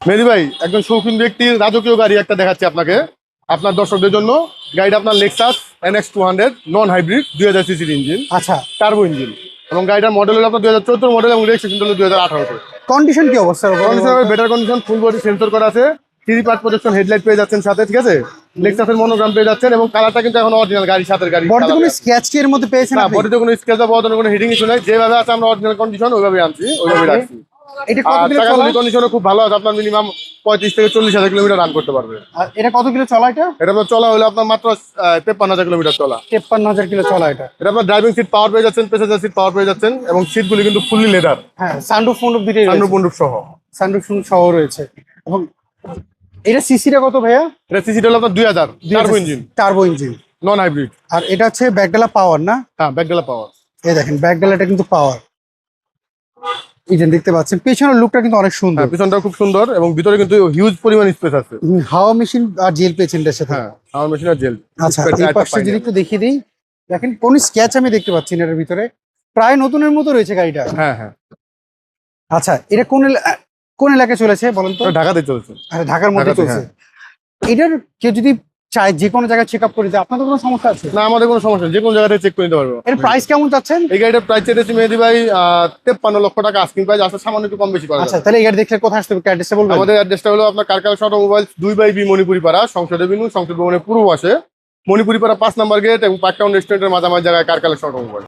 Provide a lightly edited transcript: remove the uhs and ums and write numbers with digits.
মেহেদী ভাই একজন শৌখিন ব্যক্তির রাজকীয় গাড়ি একটা দেখাচ্ছি আপনাকে, আপনার দর্শকদের জন্য। গাড়িটা আপনার লেক্সাস NX 200 নন হাইব্রিড 2000 সিসির ইঞ্জিন, আচ্ছা, টার্বো ইঞ্জিন, এবং গাড়িটার মডেল হলো আপনার 2014 মডেল এবং রেজিস্ট্রেশন হলো 2018-তে। কন্ডিশন কি অবস্থা? কন্ডিশনের better condition, full body sensor করা আছে, 3 পার্ট প্রজেকশন হেডলাইট পেয়ে যাচ্ছেন সাথে, ঠিক আছে। লেক্সাসের মনোগ্রাম পেয়ে যাচ্ছেন এবং কালারটা কিন্তু এখন অরিজিনাল গাড়ির সাথে গাড়ি। বডিতে কোনো স্ক্র্যাচ কি এর মধ্যে পেয়েছেন না, আপনি? বডিতে কোনো স্ক্র্যাচ বা কোনো হিটিং ইস্যু নাই, যেভাবে আছে আমরা অরিজিনাল কন্ডিশন ওইভাবে আনছি, ওইভাবে রাখছি। এটা কত আর কিলো টাকা চলা? কন্ডিশনও খুব ভালো আছে, আপনার মিনিমাম 35 থেকে 40,000 কিলোমিটার রান করতে পারবে। আর এটা কত কিলো চলা? এটা এটা আপনার চলা হলো আপনার মাত্র 53,000 কিলোমিটার চলা। 53,000 কিলো চলা এটা। এটা আপনার ড্রাইভিং সিট পাওয়ার পেয়ে যাচ্ছেন, প্যাসেঞ্জার সিট পাওয়ার পেয়ে যাচ্ছেন, এবং সিটগুলি কিন্তু ফুললি লেদার, হ্যাঁ, সানরুফ ফুনরুফ দুটোই রয়েছে। সানরুফ সহ। সানরুফ সহ রয়েছে। এবং এটা সিসিটা কত ভাইয়া? এটা সিসিটা হলো আপনার 2000 turbo engine, turbo engine, non hybrid. আর এটা হচ্ছে ব্যাকডালা পাওয়ার না? হ্যাঁ, ব্যাকডালা পাওয়ার। এই দেখেন ব্যাকডালাটা কিন্তু পাওয়ার, এই যে দেখতে পাচ্ছেন পেছনের লুকটা কিন্তু অনেক সুন্দর। হ্যাঁ, পিছনটা খুব সুন্দর এবং ভিতরে কিন্তু হিউজ পরিমাণ স্পেস আছে। হাওয়া মেশিন আর জেল পেয়েছেন এটার সাথে। হ্যাঁ, আমার মেশিন আর জেল। আচ্ছা, এই পাশে যদি একটু দেখিয়ে দিই, দেখেন কোন স্ক্র্যাচ আমি দেখতে পাচ্ছি না এর ভিতরে, প্রায় নতুনের মতো রয়েছে গাড়িটা। হ্যাঁ হ্যাঁ, আচ্ছা, এটা কোন এলাকায় চলেছে বলেন তো? এটা ঢাকাতে চলছে। আচ্ছা, ঢাকার মধ্যে ঢাকাতে, চলছে। এটার কেউ যদি চায় যে কোনো জায়গায় চেক আপ করে দেয়, আপনাদের কোনো সমস্যা আছে? না, আমাদের কোনো সমস্যা নেই, যে কোনো জায়গাতে চেক করে নিতে পারবো। এর প্রাইস কেমন চাচ্ছেন? এই গাড়িটার প্রাইস চেয়েছি মেহেদী ভাই 53 লক্ষ টাকা আস্কিং প্রাইস, আসলে সামান্য একটু কম বেশি করা আচ্ছা, যাবে। তাহলে এই গাড়ি দেখলে কোথায় আসতে হবে, অ্যাড্রেসটা বলবেন? আমাদের অ্যাড্রেসটা হলো আপনার কারকালা অটোমোবাইলস 2/B মণিপুরি পাড়া, সংসদ এভিনিউ, সংসদ ভবনের পূর্ব পাশে, মণিপুরি পাড়া 5 নম্বর গেট এবং পার্কটাউন রেস্টুরেন্টের মাঝামাঝি জায়গায় কারকালা অটোমোবাইল।